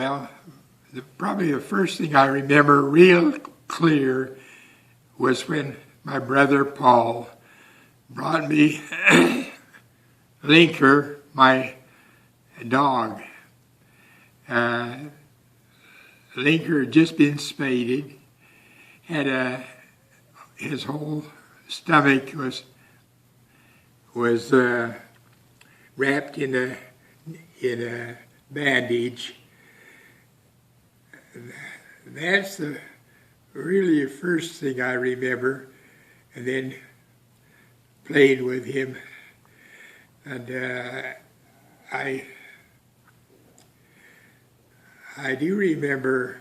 Well, probably the first thing I remember real clear was when my brother Paul brought me Linker, my dog. Linker had just been spaded, had his whole stomach was wrapped in a bandage. That's really the first thing I remember, and then played with him. And I do remember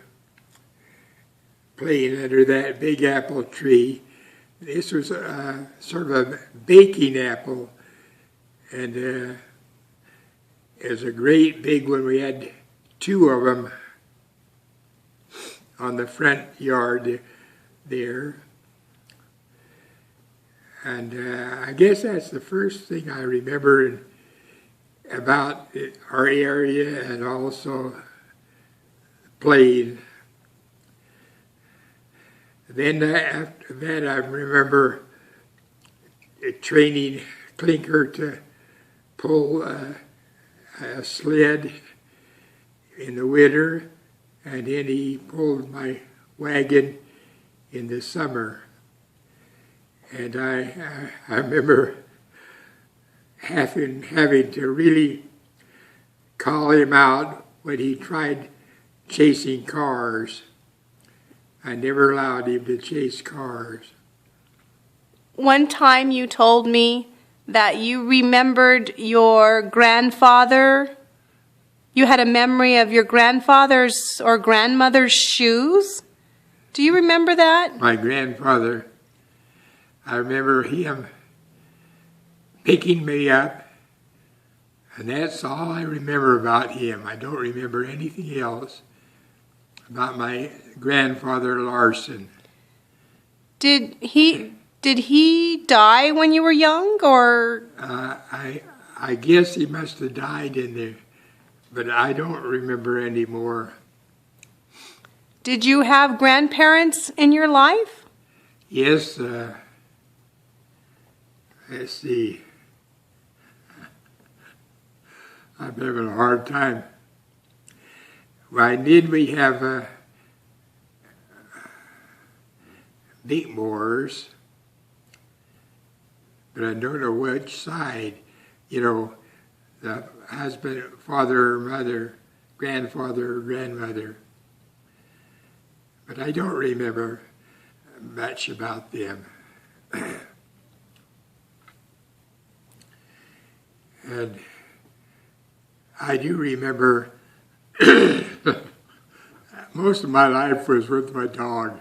playing under that big apple tree. This was sort of a baking apple, and it was a great big one. We had two of them on the front yard there. And I guess that's the first thing I remember about our area, and also played. Then after that, I remember training Clinker to pull a sled in the winter, and then he pulled my wagon in the summer. And I remember having to really call him out when he tried chasing cars. I never allowed him to chase cars. One time you told me that you remembered your grandfather. You had a memory of your grandfather's or grandmother's shoes. Do you remember that? My grandfather, I remember him picking me up, and that's all I remember about him. I don't remember anything else about my grandfather Larson. Did he die when you were young, or? I guess he must have died in there, but I don't remember anymore. Did you have grandparents in your life? Yes. Let's see. I'm having a hard time. Why did we have Beatmores? But I don't know which side. You know, the husband, father or mother, grandfather or grandmother. But I don't remember much about them. And I do remember most of my life was with my dog.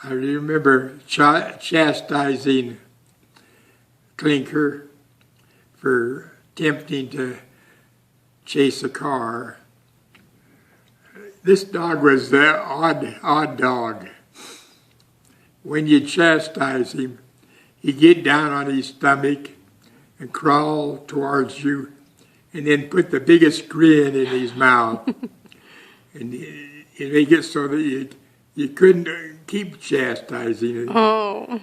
I remember chastising Clinker for attempting to chase a car. This dog was the odd dog. When you chastise him, he'd get down on his stomach and crawl towards you, and then put the biggest grin in his mouth. And it make it so that you couldn't keep chastising him. Oh.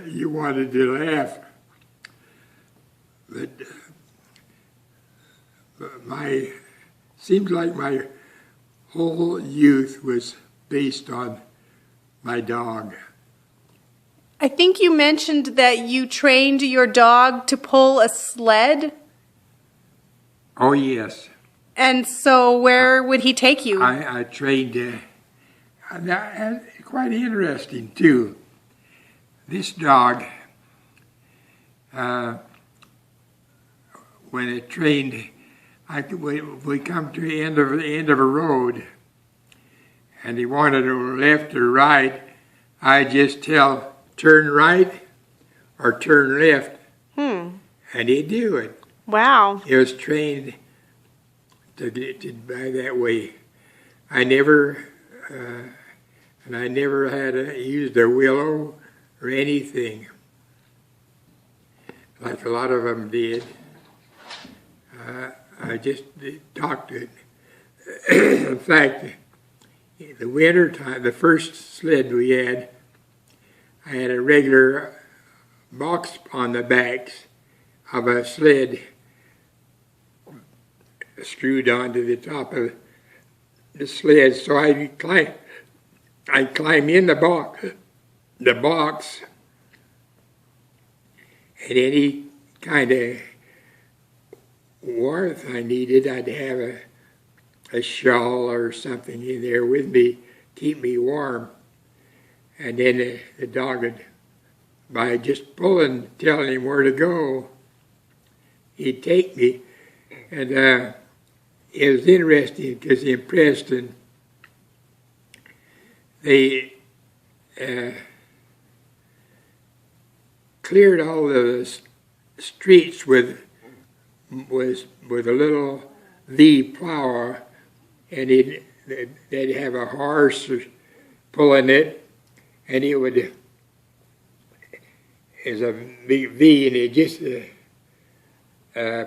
You wanted to laugh. But seems like my whole youth was based on my dog. I think you mentioned that you trained your dog to pull a sled. Oh, yes. And so where would he take you? I trained, quite interesting too. This dog, when it trained, we come to the end of a road, and he wanted to left or right. I just tell, turn right or turn left, and he'd do it. Wow. It was trained to by that way. I never had used a willow or anything like a lot of them did. I just talked to it. In fact, the winter time, the first sled we had, I had a regular box on the backs of a sled screwed onto the top of the sled, so I'd climb in the box, and any kind of warmth I needed, I'd have a shawl or something in there with me, keep me warm. And then the dog would, by just pulling, telling him where to go, he'd take me. And it was interesting because in Preston, they cleared all the streets with a little V plow, and they'd have a horse pulling it, and it would, as a big V, and it just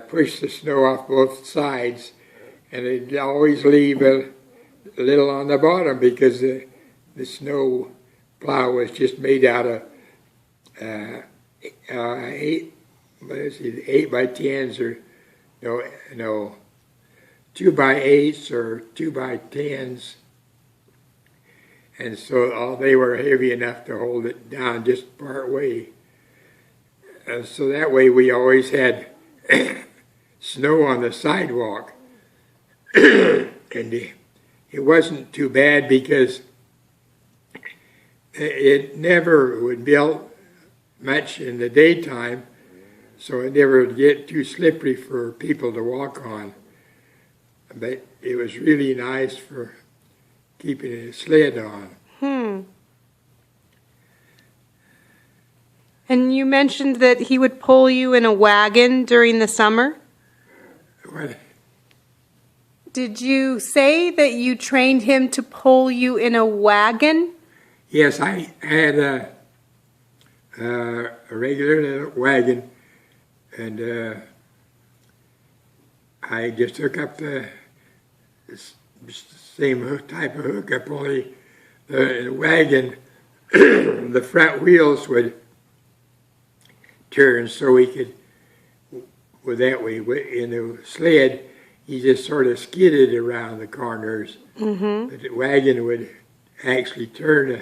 push the snow off both sides, and it'd always leave a little on the bottom because the snow plow was just made out of 8x10s or no 2x8s or 2x10s, and so they were heavy enough to hold it down just part way. So that way we always had snow on the sidewalk. And it wasn't too bad because it never would melt much in the daytime, so it never would get too slippery for people to walk on. But it was really nice for keeping a sled on. And you mentioned that he would pull you in a wagon during the summer? What? Did you say that you trained him to pull you in a wagon? Yes, I had a regular little wagon, and I just hook up the same type of hookup, only the wagon, the front wheels would turn so we could, with that way, in the sled, you just sort of skidded around the corners. But the wagon would actually turn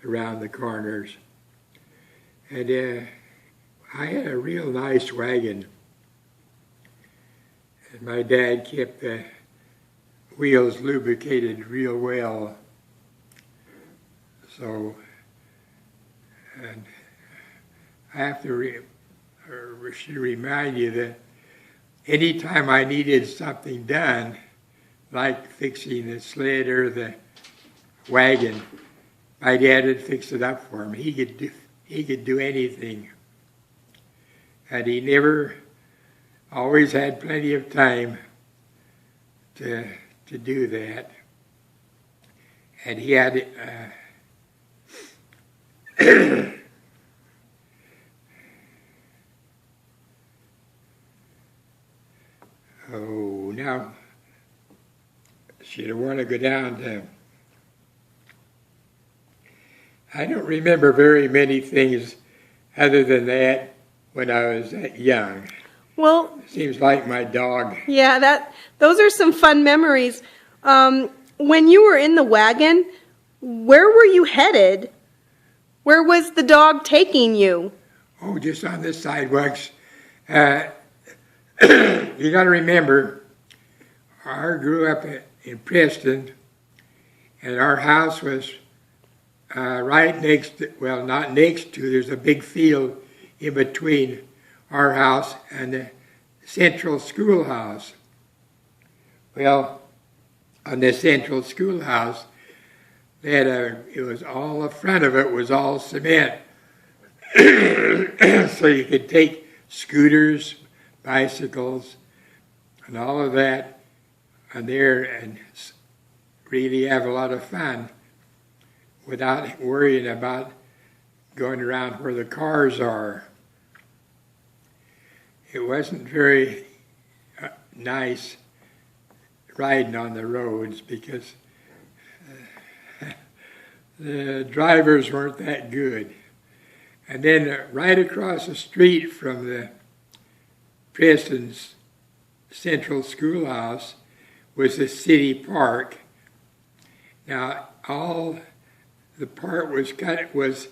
around the corners. And I had a real nice wagon. And my dad kept the wheels lubricated real well. So, and I have to remind you that anytime I needed something done, like fixing the sled or the wagon, my dad would fix it up for me. He could do anything. And he always had plenty of time to do that. And he had now, should I want to go down to, I don't remember very many things other than that when I was that young. Well, Seems like my dog. yeah, those are some fun memories. When you were in the wagon, where were you headed? Where was the dog taking you? Oh, just on the sidewalks. You got to remember, I grew up in Preston, and our house was right next to, well, not next to, there's a big field in between our house and the central schoolhouse. Well, on the central schoolhouse, they had it was all, the front of it was all cement. So you could take scooters, bicycles, and all of that on there and really have a lot of fun without worrying about going around where the cars are. It wasn't very nice riding on the roads because the drivers weren't that good. And then right across the street from the Preston's Central Schoolhouse was the city park. Now, all the park was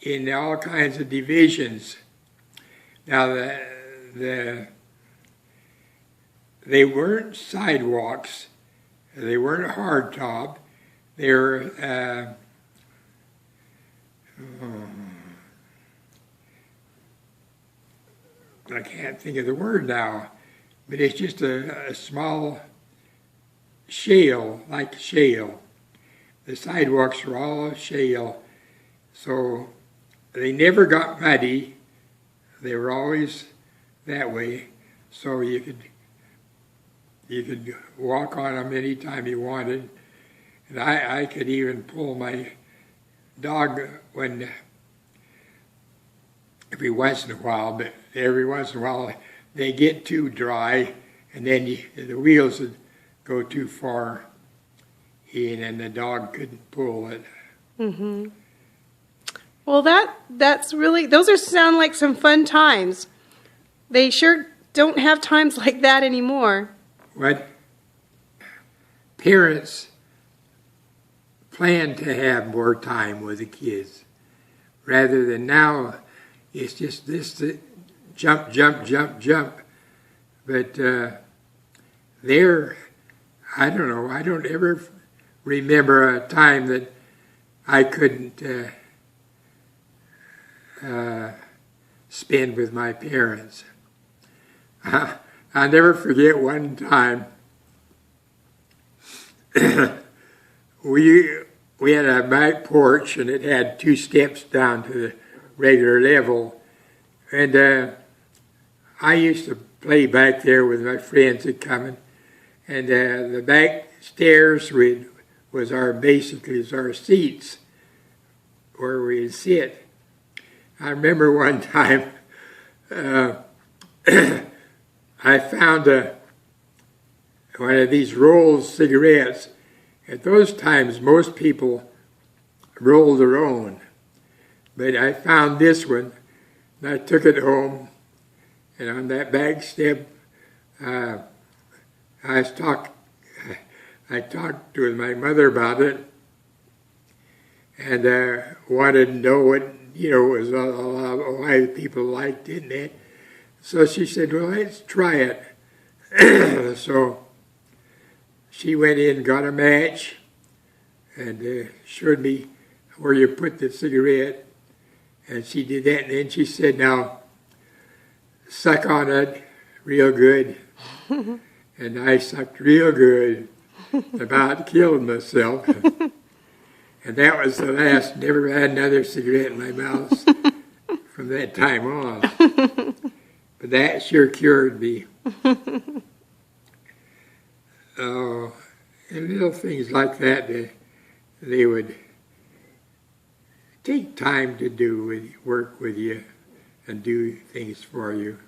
in all kinds of divisions. Now, they weren't sidewalks, they weren't hardtop, they were I can't think of the word now, but it's just a small shale, like shale. The sidewalks were all shale, so they never got muddy. They were always that way, so you could walk on them anytime you wanted. And I could even pull my dog every once in a while, but every once in a while they get too dry, and then the wheels would go too far in, and the dog couldn't pull it. Mm-hmm. Well, that's really, those sound like some fun times. They sure don't have times like that anymore. What parents plan to have more time with the kids, rather than now it's just this jump, jump, jump, jump. But I don't know, I don't ever remember a time that I couldn't spend with my parents. I'll never forget one time we had a back porch, and it had 2 steps down to the regular level, and I used to play back there with my friends that come, and the back stairs was basically our seats where we'd sit. I remember one time I found one of these rolled cigarettes. At those times, most people rolled their own, but I found this one, and I took it home, and on that back step, I talked with my mother about it, and wanted to know what, was why people liked it, and that. So she said, well, let's try it. So she went in, got a match, and showed me where you put the cigarette. And she did that, and then she said, now, suck on it real good. And I sucked real good, about killed myself. And that was the last, never had another cigarette in my mouth from that time on. But that sure cured me. And little things like that, they would take time to work with you and do things for you.